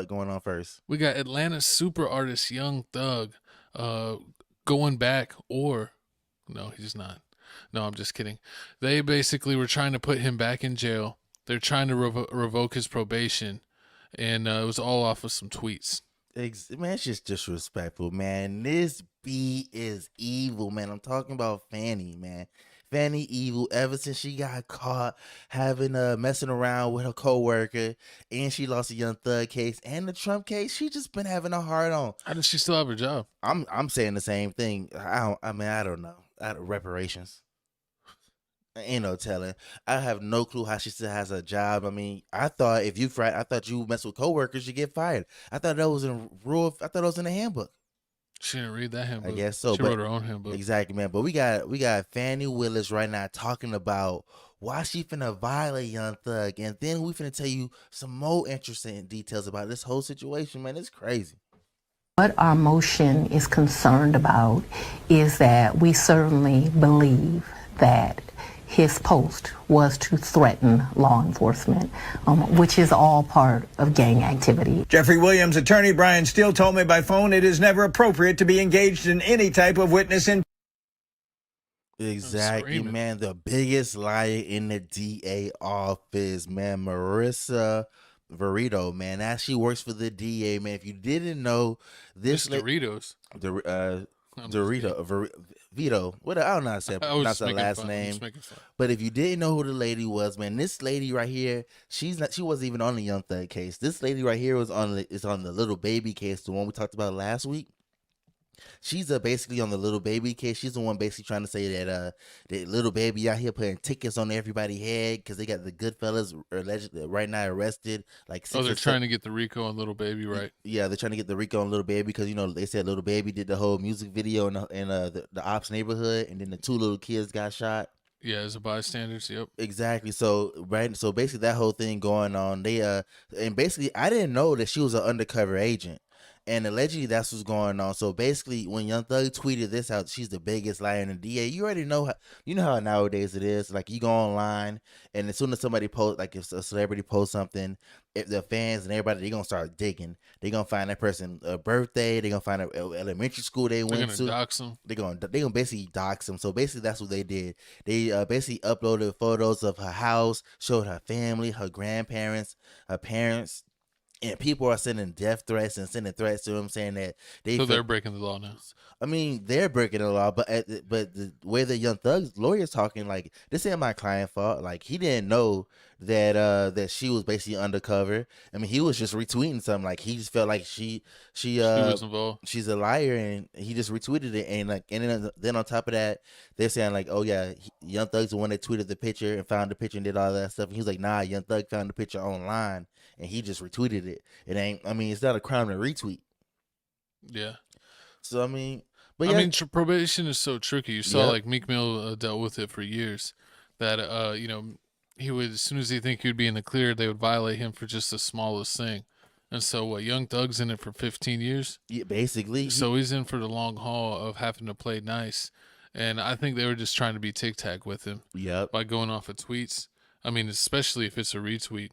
going on first? We got Atlanta super artist Young Thug going back, or no, he's not. No, I'm just kidding. They basically were trying to put him back in jail. They're trying to revoke his probation, and it was all off of some tweets. Man, it's just disrespectful, man. This B is evil, man. I'm talking about Fanny, man. Fanny evil ever since she got caught having messing around with her coworker, and she lost a Young Thug case and the Trump case. She just been having a hard on. How does she still have her job? I'm saying the same thing. I don't know. Reparations. Ain't no telling. I have no clue how she still has a job. I mean, I thought I thought you mess with coworkers, you get fired. I thought that was in rule. I thought it was in the handbook. She didn't read that I handbook. guess so. She But wrote her own handbook. exactly, man. But we got Fannie Willis right now talking about why she finna violate Young Thug, and then we finna tell you some more interesting details about this whole situation, man. It's crazy. What our motion is concerned about is that we certainly believe that his post was to threaten law enforcement, which is all part of gang activity. Jeffrey Williams' attorney Brian Steele told me by phone it is never appropriate to be engaged in any type of witness in. Exactly, man. The biggest liar in the DA office, man. Marissa Verito, man. That she works for the DA, man. If you didn't know this, Doritos. Vito. What I don't know how to say pronounce her last name. But if you didn't know who the lady was, man, this lady right here, she wasn't even on the Young Thug case. This lady right here is on the little baby case, the one we talked about last week. She's basically on the little baby case. She's the one basically trying to say that the little baby out here putting tickets on everybody's head because they got the Goodfellas allegedly right now arrested. Like, they're trying to get the Rico on little baby, right? Yeah, they're trying to get the Rico on little baby because they said little baby did the whole music video in the ops neighborhood, and then the two little kids got shot. Yeah, as a bystanders. Yep. Exactly. So basically that whole thing going on. They and basically I didn't know that she was an undercover agent. And allegedly that's what's going on. So basically, when Young Thug tweeted this out, she's the biggest liar in the DA. You already know how nowadays it is. Like, you go online, and as soon as somebody posts, like if a celebrity posts something, if the fans and everybody, they're gonna start digging. They're gonna find that person a birthday. They're gonna find a elementary school they went to. Dox them. They're gonna basically dox them. So basically, that's what they did. They basically uploaded photos of her house, showed her family, her grandparents, her parents. And people are sending death threats and sending threats to him, saying that they're breaking the law now. I mean, they're breaking the law, but the way the Young Thug's lawyer's talking, like, this ain't my client fault. Like, he didn't know that she was basically undercover. I mean, he was just retweeting something. Like, he just felt like she was involved. She's a liar, and he just retweeted it. And then on top of that, they're saying like, oh yeah, Young Thug's the one that tweeted the picture and found the picture and did all that stuff. And he was like, nah, Young Thug found the picture online and he just retweeted it. It ain't. I mean, it's not a crime to retweet. Yeah. So I mean. But yeah. I mean, probation is so tricky. You saw like Meek Mill dealt with it for years. That he would, as soon as they think he would be in the clear, they would violate him for just the smallest thing. And so what? Young Thug's in it for 15 years. Yeah, basically. So he's in for the long haul of having to play nice. And I think they were just trying to be tic tac with him. Yep. By going off of tweets. I mean, especially if it's a retweet.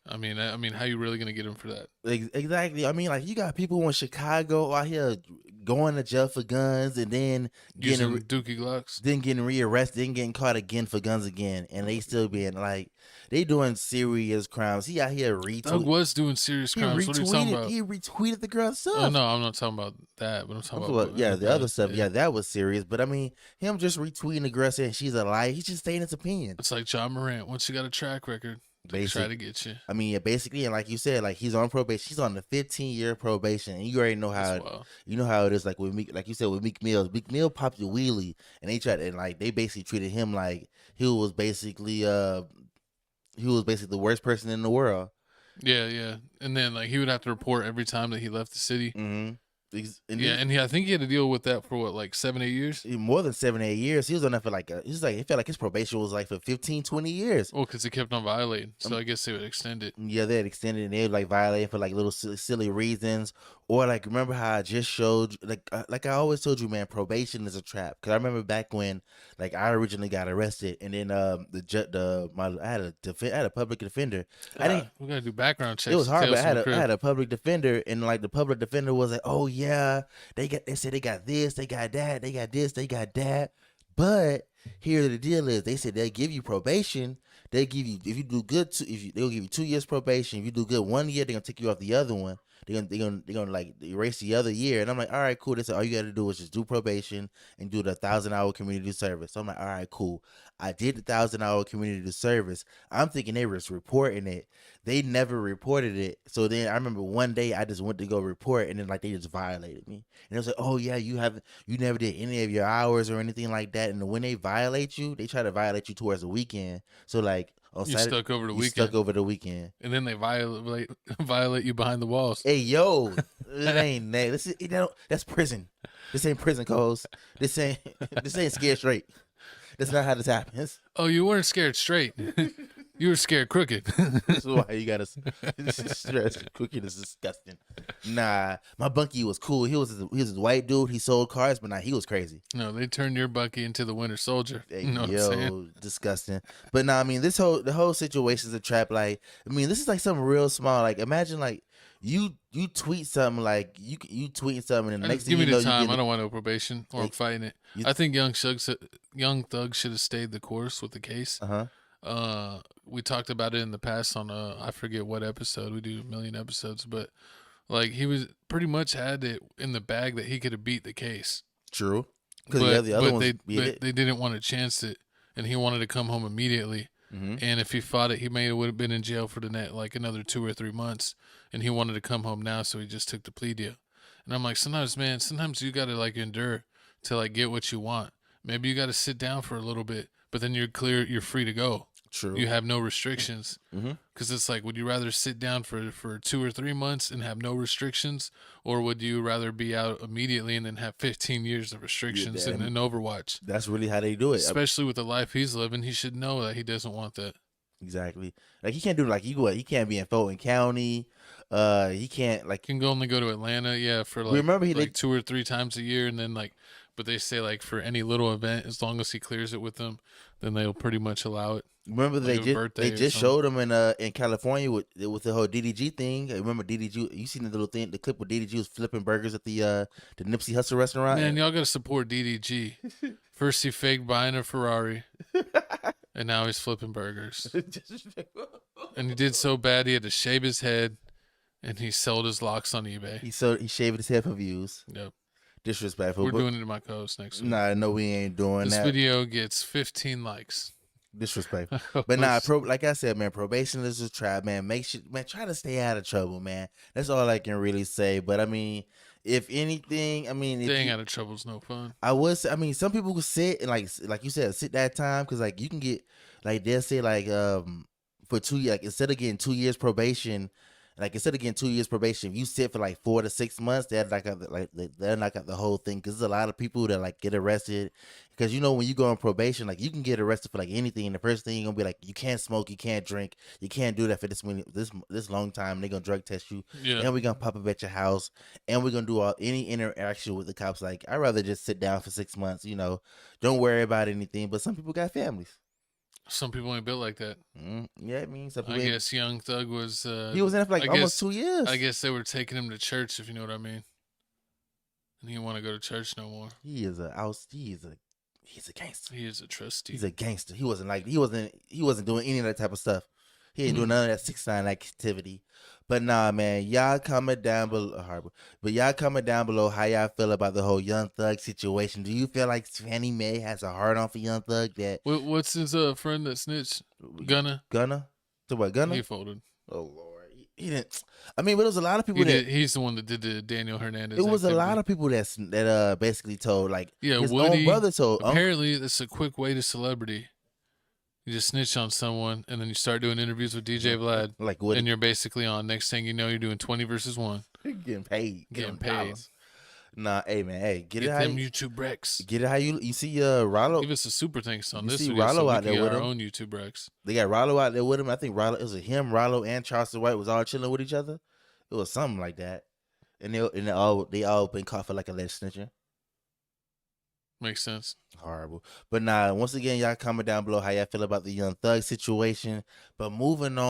I mean, how you really gonna get him for that? Exactly. I mean, like, you got people in Chicago out here going to jail for guns, and then using Dookie Glocks, then getting rearrested, then getting caught again for guns again, and they still being like, they doing serious crimes. He out here retweeting. Doug was doing serious crimes. What are you talking about? He retweeted the girl's stuff. Oh no, I'm not talking about that. But I'm talking about the other stuff. Yeah, that was serious. But I mean, him just retweeting the girl saying she's a liar. He's just saying his opinion. It's like John Morant. Once you got a track record, they try to get you. I mean, yeah, basically, and like you said, like, he's on probation. He's on the 15-year probation, and you already know how it is. Like with Meek, like you said, with Meek Mill. Meek Mill popped a wheelie, and they basically treated him like he was basically the worst person in the world. Yeah, and then like he would have to report every time that he left the city. Mm-hmm. I think he had to deal with that for what, like 7-8 years. More than 7-8 years. He was on that for like it felt like his probation was like for 15-20 years. Well, because he kept on violating, so I guess they would extend it. Yeah, they had extended and they would like violating for like little silly reasons, or like remember how I just showed like I always told you, man, probation is a trap. Because I remember back when like I originally got arrested, and then I had a public defender. We gotta do background checks. It was hard, but I I had a public defender, and like the public defender was like, "Oh yeah, they said they got this, they got that, they got this, they got that." But here the deal is, they said they give you probation. They give you, if you do good, they'll give you 2 years probation. If you do good 1 year, they're gonna take you off the other one. They're gonna like erase the other year. And I'm like, all right, cool. They said all you got to do is just do probation and do the 1,000-hour community service. So I'm like, all right, cool. I did the 1,000-hour community service. I'm thinking they was reporting it. They never reported it. So then I remember one day I just went to go report, and then like they just violated me. And it was like, oh yeah, you never did any of your hours or anything like that. And when they violate you, they try to violate you towards the weekend. So like on You Saturday, stuck over the you weekend. stuck over the weekend. And then they violate you behind the walls. Hey yo, it ain't that. That's prison. This ain't prison calls. This ain't scared straight. That's not how this happens. Oh, you weren't scared straight. You were scared crooked. That's why you gotta stress. Cooking is disgusting. Nah, my bunkie was cool. He was a white dude. He sold cars, but nah, he was crazy. No, they turned your Bucky into the Winter Soldier. Hey, You know what I'm saying? disgusting. But nah, I mean, the whole situation is a trap. Like, I mean, this is like something real small. Like, imagine like you tweet something, like you tweet something, and the next thing Give me you know, the time. you I don't want no probation, or I'm fighting it. I think Young Thug should have stayed the course with the case. We talked about it in the past on I forget what episode. We do a million episodes, but like he was pretty much had it in the bag that he could have beat the case. True. But, the other but ones they didn't want to chance it, and he wanted to come home immediately. And if he fought it, he would have been in jail for the like another 2 or 3 months, and he wanted to come home now, so he just took the plea deal. And I'm like, sometimes you gotta like endure to like get what you want. Maybe you gotta sit down for a little bit, but then you're free to go. True. You have no restrictions. Because it's like, would you rather sit down for 2 or 3 months and have no restrictions, or would you rather be out immediately and then have 15 years of restrictions in Overwatch? That's really how they do it. Especially with the life he's living, he should know that he doesn't want that. Exactly. Like he can't do like he can't be in Fulton County. He can't like. He can only go to Atlanta, for like, remember like 2 or 3 times a year, and then like, but they say like for any little event, as long as he clears it with them, then they'll pretty much allow it. Remember like they just showed him in California with the whole DDG thing. Remember DDG? You seen the clip where DDG was flipping burgers at the Nipsey Hussle restaurant? Man, y'all gotta support DDG. First he faked buying a Ferrari, and now he's flipping burgers. And he did so bad he had to shave his head, and he sold his locks on eBay. He shaved his head for views. Yep. Disrespectful. We're doing it in my co-host next week. Nah, no, we ain't doing this that. This video gets 15 likes. Disrespectful. But nah, like I said, man, probation is a trap, man. Try to stay out of trouble, man. That's all I can really say. But I mean, if anything, I mean, staying out of trouble is no fun. I was. I mean, some people could sit and like you said, sit that time, because like you can get like they'll say like for 2 years, like instead of getting 2 years probation. Like instead of getting 2 years probation, if you sit for like 4 to 6 months, they're knock out the whole thing. Because there's a lot of people that like get arrested. Because when you go on probation, like you can get arrested for like anything. And the first thing you're gonna be like, you can't smoke, you can't drink, you can't do that for this long time. They're gonna drug test you, and we're gonna pop up at your house, and we're gonna do any interaction with the cops. Like I'd rather just sit down for 6 months. Don't worry about anything. But some people got families. Some people ain't built like that. Yeah, I mean, some people. I guess Young Thug was. He was in there for like almost 2 years. I guess they were taking him to church, if you know what I mean. And he didn't want to go to church no more. He's a gangster. He is a trustee. He's a gangster. He wasn't doing any of that type of stuff. He ain't doing none of that 6ix9ine activity. But nah, man, y'all comment down below. But y'all comment down below how y'all feel about the whole Young Thug situation. Do you feel like Fannie Mae has a hard on for Young Thug? What's his friend that snitched? Gunna. So what? Gunna? He folded. Oh Lord, he didn't. I mean, but it was a lot of people he's the one that did the Daniel Hernandez. It was activity. A lot of people that basically told his Woody, own brother told. Apparently, that's a quick way to celebrity. You just snitch on someone, and then you start doing interviews with DJ Vlad. Like Woody. And you're basically on. Next thing you know, you're doing 20 versus 1. Getting paid. Getting paid. Nah, hey man, hey, Get them YouTube Rex. get it how you see Rollo. Give us a super thanks on You this see video Rollo so we out can there get with our him. own YouTube Rex. They got Rollo out there with him. I think Rollo, it was him, Rollo, and Charleston White was all chilling with each other. It was something like that. And they all been caught for like alleged snitching. Makes sense. Horrible. But nah, once again, y'all comment down below how y'all feel about the Young Thug situation. But moving on.